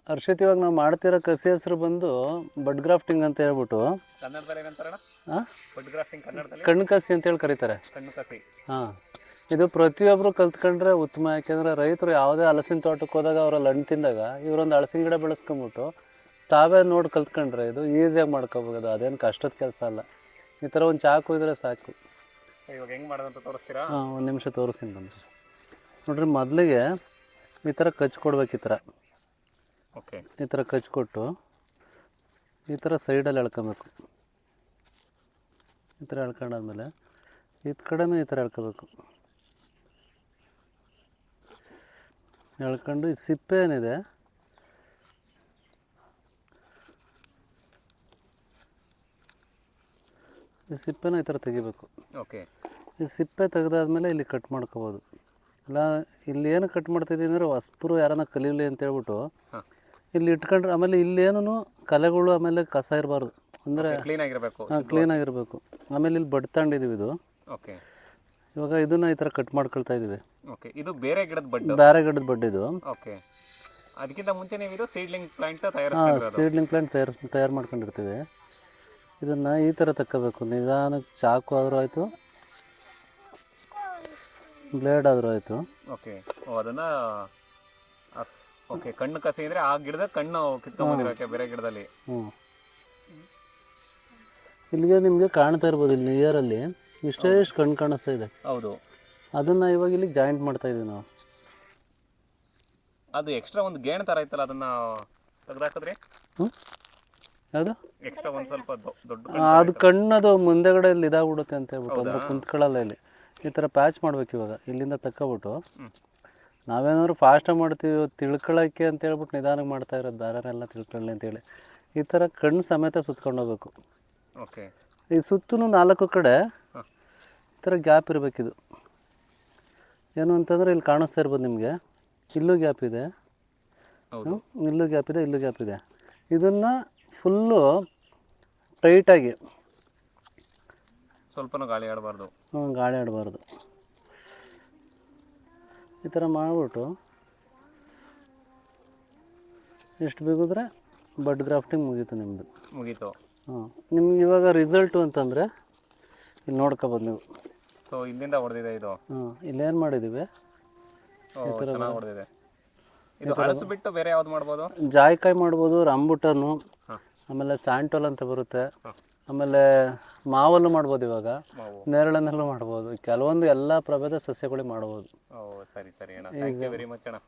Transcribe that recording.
ಹರ್ಷಿತ್ ಇವಾಗ ನಾವು ಮಾಡ್ತಿರೋ ಕಸಿ ಹೆಸರು ಬಂದು ಬಡ್ ಗ್ರಾಫ್ಟಿಂಗ್ ಅಂತ ಹೇಳ್ಬಿಟ್ಟು ಕನ್ನಡದಲ್ಲಿ ಏನಂತಾರಣ? ಬಡ್ ಗ್ರಾಫ್ಟಿಂಗ್ ಕನ್ನಡದಲ್ಲಿ ಕಣ್ಣು ಕಸಿ ಅಂತೇಳಿ ಕರೀತಾರೆ. ಕಣ್ಣು ಕಸಿ. ಹಾಂ, ಇದು ಪ್ರತಿಯೊಬ್ಬರು ಕಲ್ತ್ಕೊಂಡ್ರೆ ಉತ್ತಮ. ಯಾಕೆಂದರೆ ರೈತರು ಯಾವುದೇ ಹಲಸಿನ ತೋಟಕ್ಕೆ ಹೋದಾಗ ಅವರಲ್ಲಿ ಹಣ್ಣು ತಿಂದಾಗ ಇವರೊಂದು ಹಲಸಿನ ಗಿಡ ಬೆಳೆಸ್ಕೊಂಬಿಟ್ಟು ತಾವೇ ನೋಡಿ ಕಲ್ತ್ಕೊಂಡ್ರೆ ಇದು ಈಸಿಯಾಗಿ ಮಾಡ್ಕೋಬೋದು. ಅದೇನು ಕಷ್ಟದ ಕೆಲಸ ಅಲ್ಲ. ಈ ಥರ ಒಂದು ಚಾಕು ಇದ್ರೆ ಸಾಕು. ಇವಾಗ ಹೆಂಗೆ ಮಾಡೋದಂತ ತೋರಿಸ್ತೀರಾ? ಹಾಂ, ಒಂದು ನಿಮಿಷ ತೋರಿಸ್ತೀನಿ ಬಂದು. ನೋಡ್ರಿ, ಮೊದಲಿಗೆ ಈ ಥರ ಕಚ್ಕೊಡ್ಬೇಕು. ಈ ಥರ ಓಕೆ, ಈ ಥರ ಕಚ್ಕೊಟ್ಟು ಈ ಥರ ಸೈಡಲ್ಲಿ ಎಳ್ಕೊಬೇಕು. ಈ ಥರ ಎಳ್ಕೊಂಡಾದ್ಮೇಲೆ ಇತ್ತ ಕಡೆನೂ ಈ ಥರ ಎಳ್ಕೊಬೇಕು. ಎಳ್ಕೊಂಡು ಈ ಸಿಪ್ಪೆ ಏನಿದೆ ಈ ಸಿಪ್ಪೆನ ಈ ಥರ ತೆಗಿಬೇಕು. ಓಕೆ, ಈ ಸಿಪ್ಪೆ ತೆಗೆದಾದ್ಮೇಲೆ ಇಲ್ಲಿ ಕಟ್ ಮಾಡ್ಕೋಬೋದು. ಅಲ್ಲ, ಇಲ್ಲಿ ಏನು ಕಟ್ ಮಾಡ್ತಿದ್ದೀವಿ ಅಂದರೆ ಹೊಸಬರು ಯಾರನ್ನ ಕಲೀಲಿ ಅಂತೇಳ್ಬಿಟ್ಟು ಇಲ್ಲಿ ಇಟ್ಕೊಂಡ್ರೆ ಆಮೇಲೆ ಇಲ್ಲೇನು ಕಲೆಗಳು ಆಮೇಲೆ ಕಸ ಇರಬಾರ್ದು. ಅಂದರೆ ಕ್ಲೀನಾಗಿರಬೇಕು. ಹಾಂ, ಕ್ಲೀನಾಗಿರಬೇಕು. ಆಮೇಲೆ ಇಲ್ಲಿ ಬಡ್ ತಗೊಂಡಿದ್ದೀವಿ ಇದು. ಓಕೆ, ಇವಾಗ ಇದನ್ನು ಈ ಥರ ಕಟ್ ಮಾಡ್ಕೊಳ್ತಾ ಇದ್ದೀವಿ. ಓಕೆ, ಇದು ಬೇರೆ ಗಿಡದ ಬಡ್ಡು? ಬೇರೆ ಗಿಡದ ಬಡ್ ಇದು. ಓಕೆ, ಅದಕ್ಕಿಂತ ಮುಂಚೆ ನೀವು ಇದು ಸೀಡ್ಲಿಂಗ್ ಪ್ಲಾಂಟ್ ಹಾಂ, ಸೀಡ್ಲಿಂಗ್ ಪ್ಲಾಂಟ್ ತಯಾರು ಮಾಡ್ಕೊಂಡಿರ್ತೀವಿ. ಇದನ್ನು ಈ ಥರ ತಗೋಬೇಕು. ನಿಧಾನಕ್ಕೆ ಚಾಕು ಆದರೂ ಆಯಿತು, ಬ್ಲೇಡ್ ಆದರೂ ಆಯಿತು. ಓಕೆ, ಅದನ್ನು ಓಕೆ, ಕಣ್ಣು ಕಸಿ ಅಂದರೆ ಆ ಗಿಡದ ಕಣ್ಣು ಕಿತ್ಕೊಂಡ್ಬಂದಿರೋಕೆ ಬೇರೆ ಗಿಡದಲ್ಲಿ. ಹ್ಞೂ, ಇಲ್ಲಿಗೆ ನಿಮಗೆ ಕಾಣ್ತಾ ಇರ್ಬೋದು, ಇಲ್ಲಿ ನಿಯರಲ್ಲಿ ಇಷ್ಟು ಕಣ್ಣು ಕಾಣಿಸ್ತಾ ಇದೆ. ಹೌದು, ಅದನ್ನು ಇವಾಗ ಇಲ್ಲಿ ಜಾಯಿಂಟ್ ಮಾಡ್ತಾ ಇದ್ದೀವಿ ನಾವು. ಅದು ಎಕ್ಸ್ಟ್ರಾ ಒಂದು ಗೇಣ್ ಥರ ಇತ್ತಲ್ಲ, ಅದನ್ನು ತೆಗೆದಾಕಿದ್ರಿ? ಯಾವುದು? ಎಕ್ಸ್ಟ್ರಾ ಒಂದು ಸ್ವಲ್ಪ ದೊಡ್ಡ ಅದು ಕಣ್ಣದು ಮುಂದೆಗಡೆ ಇಲ್ಲಿ ಇದಾಗ್ಬಿಡುತ್ತೆ ಅಂತ ಹೇಳ್ಬಿಟ್ಟು ಅಂದ್ರೆ ಕುಂತ್ಕೊಳ್ಳಲ್ಲ. ಇಲ್ಲಿ ಈ ಥರ ಪ್ಯಾಚ್ ಮಾಡ್ಬೇಕು. ಇವಾಗ ಇಲ್ಲಿಂದ ತಕ್ಕೊಬಿಟ್ಟು ನಾವೇನಾದ್ರು ಫಾಸ್ಟಾಗಿ ಮಾಡ್ತೀವಿ ತಿಳ್ಕೊಳ್ಳೋಕ್ಕೆ ಅಂತ ಹೇಳ್ಬಿಟ್ಟು ನಿಧಾನಕ್ಕೆ ಮಾಡ್ತಾ ಇರೋದು, ಬೇರೆಲ್ಲ ತಿಳ್ಕೊಳ್ಳಿ ಅಂತೇಳಿ ಈ ಥರ ಕಣ್ಣು ಸಮೇತ ಸುತ್ಕೊಂಡು ಹೋಗ್ಬೇಕು. ಓಕೆ, ಈ ಸುತ್ತೂ 4 ಕಡೆ ಈ ಥರ ಗ್ಯಾಪ್ ಇರಬೇಕಿದು. ಏನು ಅಂತಂದರೆ ಇಲ್ಲಿ ಕಾಣಿಸ್ತಾ ಇರ್ಬೋದು ನಿಮಗೆ, ಇಲ್ಲೂ ಗ್ಯಾಪ್ ಇದೆ, ಇಲ್ಲೂ ಗ್ಯಾಪ್ ಇದೆ, ಇಲ್ಲೂ ಗ್ಯಾಪ್ ಇದೆ. ಇದನ್ನು ಫುಲ್ಲು ಟೈಟಾಗಿ, ಸ್ವಲ್ಪನೂ ಗಾಳಿ ಆಡಬಾರ್ದು. ಗಾಳಿ ಆಡಬಾರ್ದು. ಈ ಥರ ಮಾಡಿಬಿಟ್ಟು ಎಷ್ಟು ಬೇಕಿದ್ರೆ ಬಡ್ ಗ್ರಾಫ್ಟಿಂಗ್ ಮುಗೀತು. ಹಾಂ, ನಿಮ್ಗೆ ಇವಾಗ ರಿಸಲ್ಟು ಅಂತಂದರೆ ಇಲ್ಲಿ ನೋಡ್ಕೊಬೋದು ನೀವು. ಸೊ ಇಲ್ಲಿಂದ ಹೊಡೆದಿದೆ ಇದು. ಹಾಂ, ಇಲ್ಲೇನು ಮಾಡಿದ್ದೀವಿ, ಚೆನ್ನಾಗಿ ಹೊಡೆದಿದೆ. ಇದು ಹಳಸು ಬಿಟ್ಟು ಬೇರೆ ಯಾವ್ದು ಮಾಡ್ಬೋದು? ಜಾಯಿಕಾಯಿ ಮಾಡ್ಬೋದು, ರಂಬುಟನ್ನು, ಆಮೇಲೆ ಸ್ಯಾಂಟೋಲ್ ಅಂತ ಬರುತ್ತೆ, ಆಮೇಲೆ ಮಾವಲ್ಲೂ ಮಾಡ್ಬೋದು. ಇವಾಗ ನೇರಳೆನಲ್ಲೂ ಮಾಡ್ಬೋದು. ಕೆಲವೊಂದು ಎಲ್ಲ ಪ್ರಭೇದ ಸಸ್ಯಗಳಿಗೆ ಮಾಡ್ಬೋದು. ಓ, ಸರಿ ಸರಿ ಅಣ್ಣ, ಥ್ಯಾಂಕ್ ಯು ವೆರಿ ಮಚ್ ಅಣ್ಣ.